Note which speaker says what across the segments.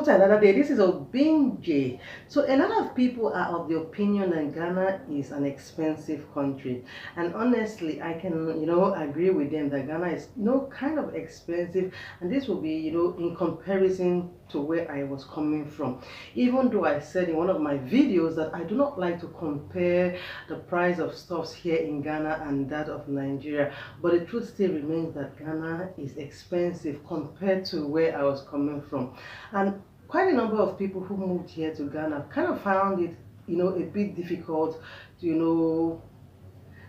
Speaker 1: welcome to another day. This is Obinjeo. So a lot of people are of the opinion that Ghana is an expensive country, and honestly, I can agree with them that Ghana is kind of expensive, and this will be in comparison to where I was coming from. Even though I said in one of my videos that I do not like to compare the price of stuffs here in Ghana and that of Nigeria, but the truth still remains that Ghana is expensive compared to where I was coming from. And quite a number of people who moved here to Ghana kind of found it, a bit difficult to,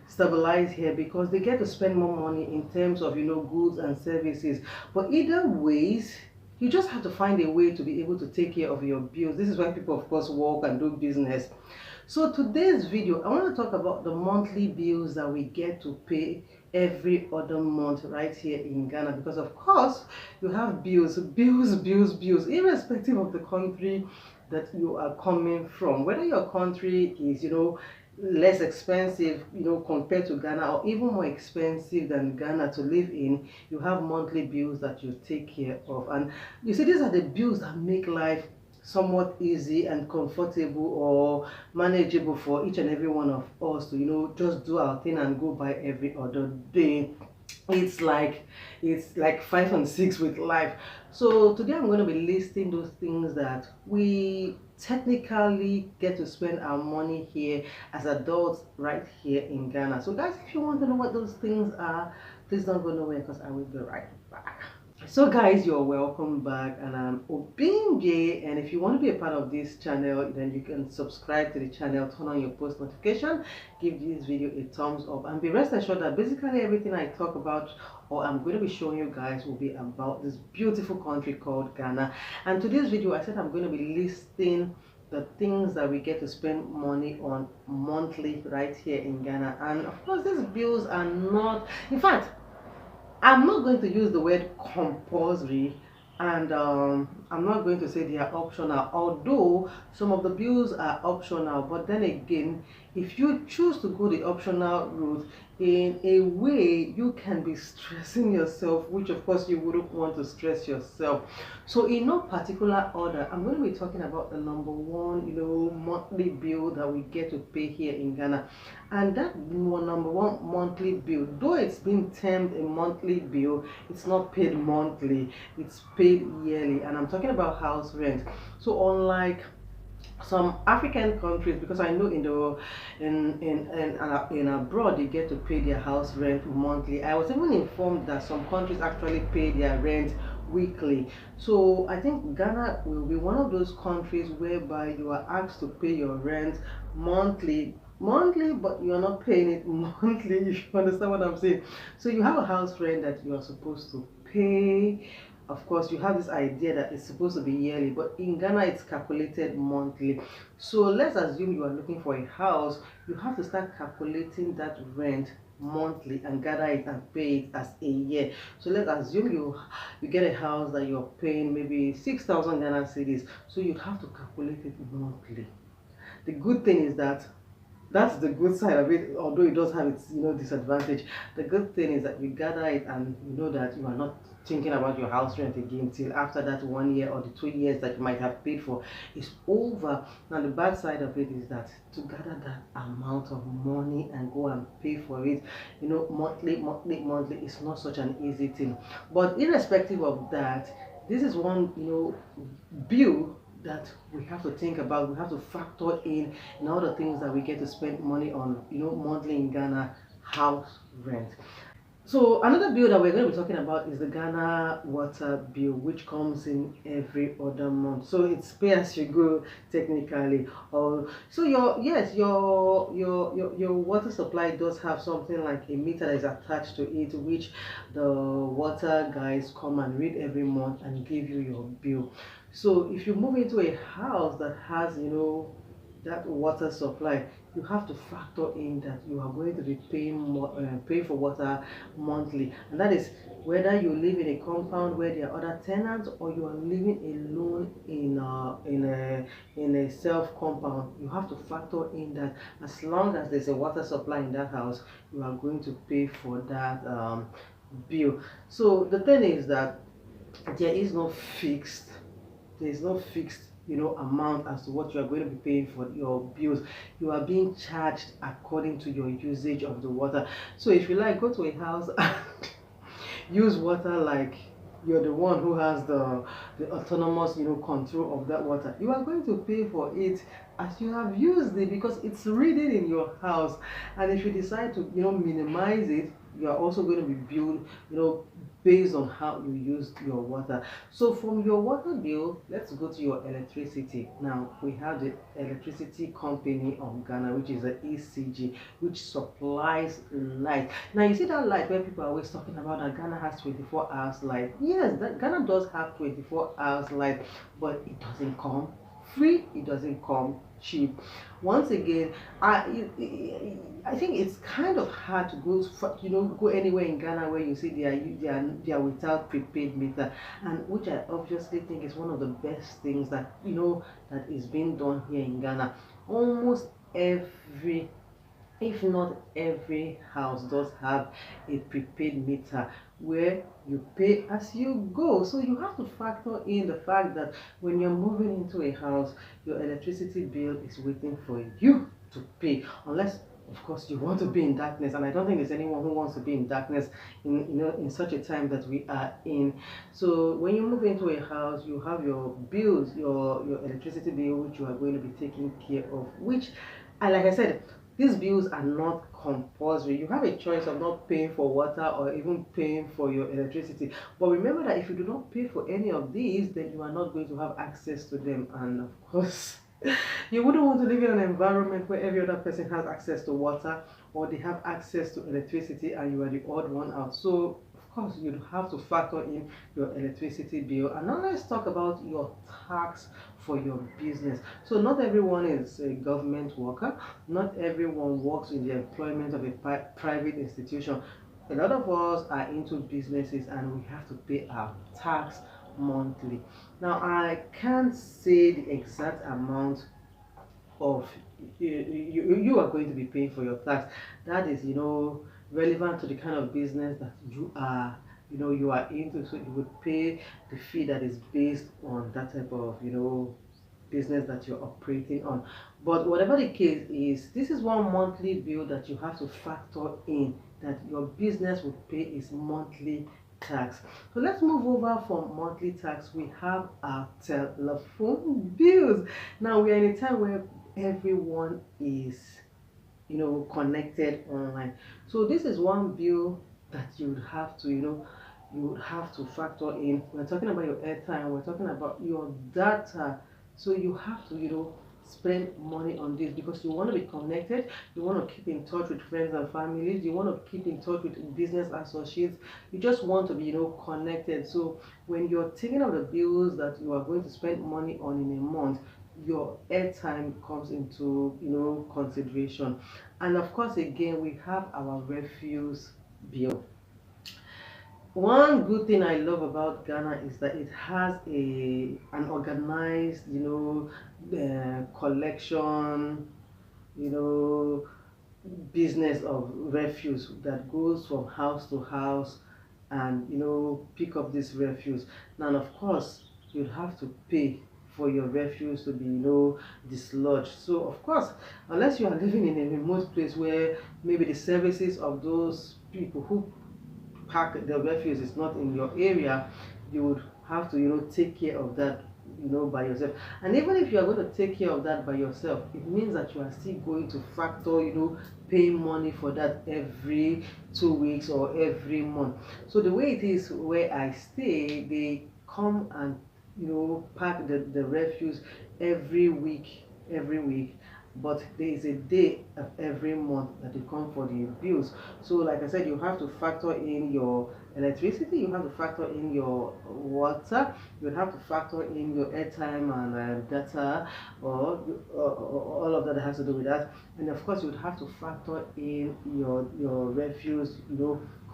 Speaker 1: stabilize here because they get to spend more money in terms of, goods and services. But either ways, you just have to find a way to be able to take care of your bills. This is why people, of course, work and do business. So today's video, I want to talk about the monthly bills that we get to pay every other month right here in Ghana, because of course you have bills, irrespective of the country that you are coming from, whether your country is less expensive compared to Ghana, or even more expensive than Ghana to live in. You have monthly bills that you take care of, and you see these are the bills that make life somewhat easy and comfortable or manageable for each and every one of us to just do our thing and go by every other day. It's like 5 and 6 with life. So today I'm going to be listing those things that we technically get to spend our money here as adults right here in Ghana. So guys, if you want to know what those things are, please don't go nowhere because I will be right back. So guys, you're welcome back, and I'm Obinjeo, and if you want to be a part of this channel, then you can subscribe to the channel, turn on your post notification, give this video a thumbs up, and be rest assured that basically everything I talk about or I'm going to be showing you guys will be about this beautiful country called Ghana. And today's video, I said I'm going to be listing the things that we get to spend money on monthly right here in Ghana. And of course, these bills are not, in fact, I'm not going to use the word compulsory, and I'm not going to say they are optional, although some of the bills are optional. But then again, if you choose to go the optional route, in a way you can be stressing yourself, which of course you wouldn't want to stress yourself. So in no particular order, I'm going to be talking about the number one monthly bill that we get to pay here in Ghana. And that number one monthly bill, though it's been termed a monthly bill, it's not paid monthly, it's paid yearly. And I'm talking about house rent. So unlike some African countries, because I know in abroad they get to pay their house rent monthly. I was even informed that some countries actually pay their rent weekly. So I think Ghana will be one of those countries whereby you are asked to pay your rent monthly, but you're not paying it monthly, if you understand what I'm saying. So you have a house rent that you are supposed to pay. Of course, you have this idea that it's supposed to be yearly, but in Ghana it's calculated monthly. So let's assume you are looking for a house. You have to start calculating that rent monthly and gather it and pay it as a year. So let's assume you get a house that you're paying maybe 6,000 Ghana cedis, so you'd have to calculate it monthly. The good thing is that that's the good side of it, although it does have its disadvantage. The good thing is that you gather it and you know that you are not thinking about your house rent again till after that 1 year or the 2 years that you might have paid for is over. Now the bad side of it is that to gather that amount of money and go and pay for it monthly is not such an easy thing. But irrespective of that, this is one bill that we have to think about, we have to factor in all the things that we get to spend money on monthly in Ghana: house rent. So another bill that we're going to be talking about is the Ghana water bill, which comes in every other month. So it's pay as you go technically. Or so your water supply does have something like a meter that is attached to it, which the water guys come and read every month and give you your bill. So if you move into a house that has that water supply, you have to factor in that you are going to be paying more, pay for water monthly, and that is whether you live in a compound where there are other tenants or you are living alone in a self compound. You have to factor in that as long as there's a water supply in that house, you are going to pay for that bill. So the thing is that there is no fixed there's no fixed amount as to what you are going to be paying for your bills. You are being charged according to your usage of the water. So if you like, go to a house and use water like you're the one who has the autonomous control of that water. You are going to pay for it as you have used it, because it's reading in your house. And if you decide to minimize it, you are also going to be billed based on how you used your water. So from your water bill, let's go to your electricity. Now we have the electricity company of Ghana, which is the ECG, which supplies light. Now you see that light where people are always talking about that Ghana has 24 hours light. Yes, that Ghana does have 24 hours light, but it doesn't come free, it doesn't come cheap. Once again, I think it's kind of hard to go anywhere in Ghana where you see they are without prepaid meter, and which I obviously think is one of the best things that that is being done here in Ghana. Almost every, if not every house does have a prepaid meter where you pay as you go. So you have to factor in the fact that when you're moving into a house, your electricity bill is waiting for you to pay, unless of course you want to be in darkness. And I don't think there's anyone who wants to be in darkness in such a time that we are in. So when you move into a house, you have your bills, your electricity bill, which you are going to be taking care of, which, and like I said, these bills are not compulsory. You have a choice of not paying for water or even paying for your electricity. But remember that if you do not pay for any of these, then you are not going to have access to them. And of course, you wouldn't want to live in an environment where every other person has access to water or they have access to electricity and you are the odd one out. So of course you'd have to factor in your electricity bill. And now let's talk about your tax for your business. So not everyone is a government worker, not everyone works in the employment of a private institution. A lot of us are into businesses and we have to pay our tax monthly. Now I can't say the exact amount of you are going to be paying for your tax. That is relevant to the kind of business that you are into. So you would pay the fee that is based on that type of business that you're operating on. But whatever the case is, this is one monthly bill that you have to factor in, that your business will pay is monthly tax. So let's move over from monthly tax. We have our telephone bills. Now we are in a time where everyone is connected online. So this is one bill that you would have to factor in. We're talking about your airtime, we're talking about your data. So you have to spend money on this because you want to be connected, you want to keep in touch with friends and families, you want to keep in touch with business associates, you just want to be connected. So when you're thinking of the bills that you are going to spend money on in a month, your airtime comes into consideration. And of course again, we have our refuse bill. One good thing I love about Ghana is that it has an organized collection, you know business of refuse that goes from house to house and pick up this refuse. Now of course you'd have to pay for your refuse to be dislodged. So of course, unless you are living in a remote place where maybe the services of those people who pack the refuse is not in your area, you would have to take care of that by yourself. And even if you are going to take care of that by yourself, it means that you are still going to factor paying money for that every 2 weeks or every month. So the way it is where I stay, they come and pack the refuse every week, but there is a day of every month that they come for the bills. So like I said, you have to factor in your electricity, you have to factor in your water, you have to factor in your airtime and data, or all of that has to do with that. And of course you would have to factor in your refuse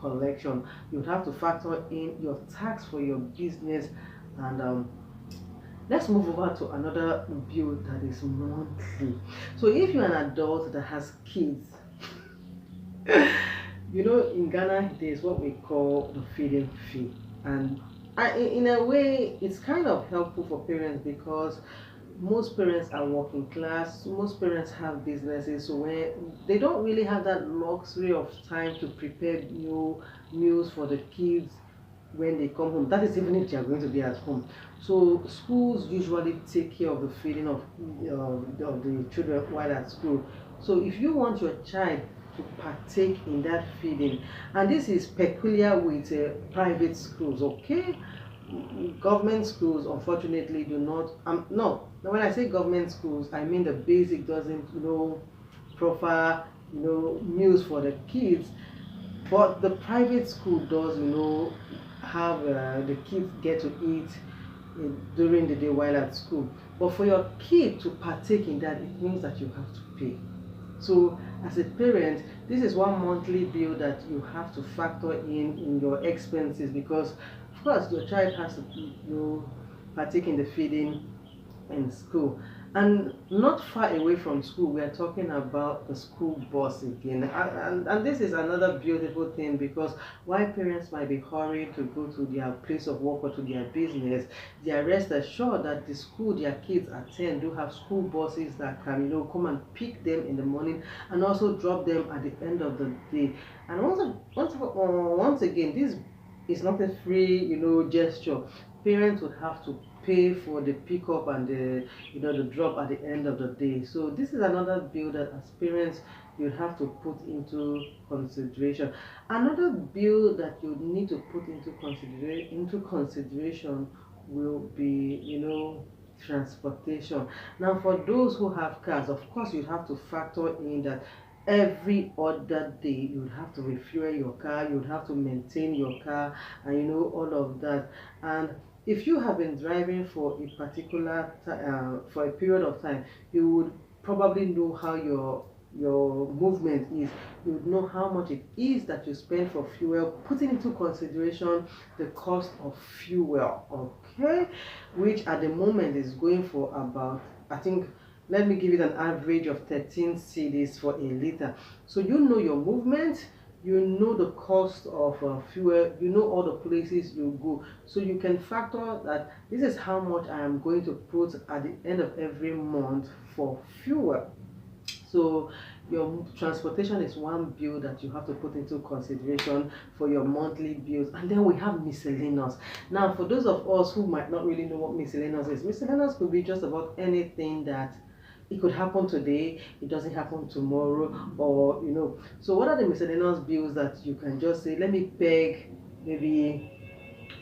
Speaker 1: collection. You would have to factor in your tax for your business. And let's move over to another bill that is monthly. So if you're an adult that has kids, in Ghana there's what we call the feeding fee. And in a way, it's kind of helpful for parents because most parents are working class, most parents have businesses, so when they don't really have that luxury of time to prepare new meals for the kids when they come home. That is even if they are going to be at home. So schools usually take care of the feeding of the children while at school. So if you want your child to partake in that feeding, and this is peculiar with private schools, okay? Government schools unfortunately do not, no, when I say government schools, I mean the basic doesn't, proffer, meals for the kids, but the private school does, have the kids get to eat during the day while at school. But for your kid to partake in that, it means that you have to pay. So as a parent, this is one monthly bill that you have to factor in your expenses, because of course your child has to, partake in the feeding in school. And not far away from school, we are talking about the school bus again. And this is another beautiful thing, because while parents might be hurried to go to their place of work or to their business, they are rest assured that the school their kids attend do have school buses that can, come and pick them in the morning and also drop them at the end of the day. And once again, this is not a free, gesture. Parents would have to pay for the pickup and the drop at the end of the day. So this is another bill that as parents you have to put into consideration. Another bill that you need to put into consideration will be, transportation. Now for those who have cars, of course you have to factor in that every other day you would have to refuel your car, you would have to maintain your car, and all of that. And if you have been driving for a particular for a period of time, you would probably know how your movement is. You would know how much it is that you spend for fuel, putting into consideration the cost of fuel, okay, which at the moment is going for about, I think, let me give it an average of 13 cedis for a liter. So you know your movement, you know the cost of fuel, you know all the places you go, so you can factor that this is how much I am going to put at the end of every month for fuel. So your transportation is one bill that you have to put into consideration for your monthly bills. And then we have miscellaneous. Now for those of us who might not really know what miscellaneous is, miscellaneous could be just about anything that it could happen today, it doesn't happen tomorrow, or so what are the miscellaneous bills that you can just say, let me peg maybe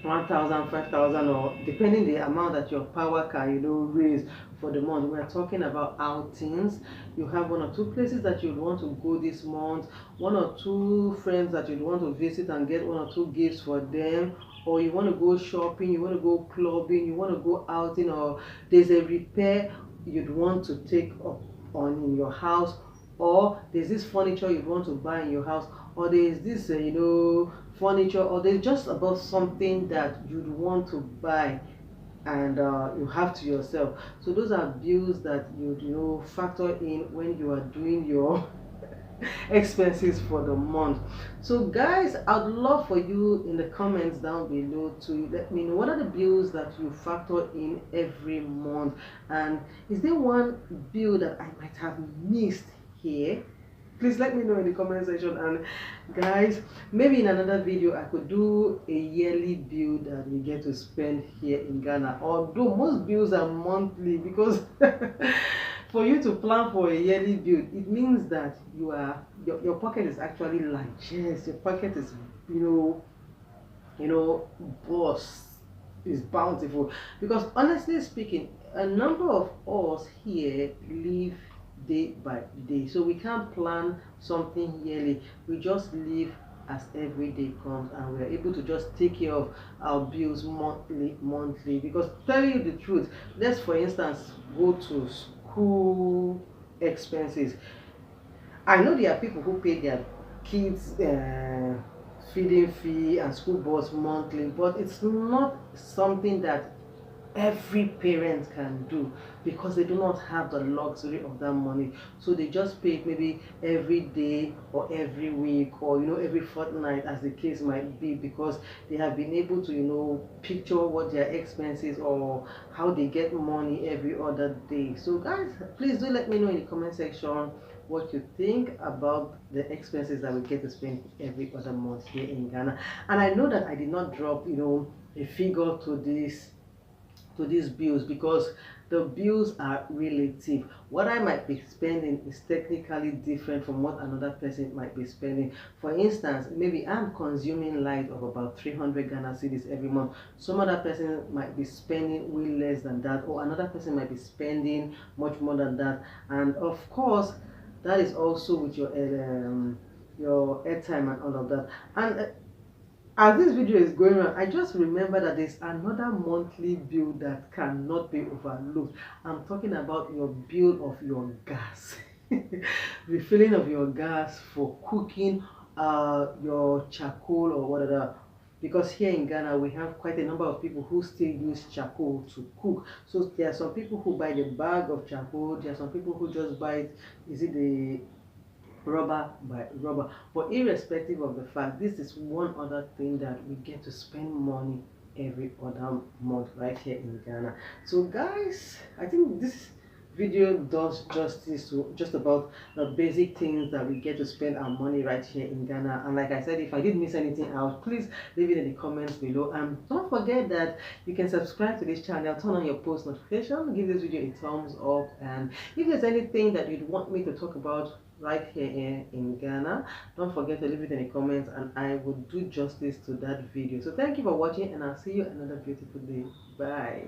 Speaker 1: 1,000, 5,000, or depending the amount that your power can raise for the month. We're talking about outings. You have one or two places that you'd want to go this month, one or two friends that you'd want to visit and get one or two gifts for them, or you want to go shopping, you want to go clubbing, you want to go outing, or there's a repair you'd want to take up on in your house, or there's this furniture you'd want to buy in your house, or there's this furniture, or there's just about something that you'd want to buy and you have to yourself. So those are bills that you factor in when you are doing your expenses for the month. So guys, I'd love for you in the comments down below to let me know what are the bills that you factor in every month, and is there one bill that I might have missed here? Please let me know in the comment section. And guys, maybe in another video I could do a yearly bill that we get to spend here in Ghana, although most bills are monthly, because for you to plan for a yearly bill, it means that your pocket is actually large. Yes, your pocket is boss is bountiful, because honestly speaking, a number of us here live day by day, so we can't plan something yearly. We just live as every day comes, and we're able to just take care of our bills monthly. Because tell you the truth, let's for instance go to school expenses. I know there are people who pay their kids feeding fee and school bus monthly, but it's not something that every parent can do, because they do not have the luxury of that money. So they just pay maybe every day or every week, or every fortnight, as the case might be, because they have been able to picture what their expenses or how they get money every other day. So guys, please do let me know in the comment section what you think about the expenses that we get to spend every other month here in Ghana. And I know that I did not drop a figure to these bills, because the bills are relative. What I might be spending is technically different from what another person might be spending. For instance, maybe I'm consuming light of about 300 Ghana cedis every month. Some other person might be spending way less than that, or another person might be spending much more than that. And of course, that is also with your airtime and all of that. And as this video is going on, I just remember that there's another monthly bill that cannot be overlooked. I'm talking about your bill of your gas. Refilling of your gas for cooking your charcoal or whatever. Because here in Ghana, we have quite a number of people who still use charcoal to cook. So there are some people who buy the bag of charcoal. There are some people who just buy it. Is it the rubber by rubber? But irrespective of the fact, this is one other thing that we get to spend money every other month right here in Ghana. So guys, I think this video does justice to just about the basic things that we get to spend our money right here in Ghana. And like I said, if I did miss anything out, please leave it in the comments below, and don't forget that you can subscribe to this channel, turn on your post notification, give this video a thumbs up, and if there's anything that you'd want me to talk about right here in Ghana, don't forget to leave it in the comments, and I will do justice to that video. So thank you for watching, and I'll see you another beautiful day. Bye.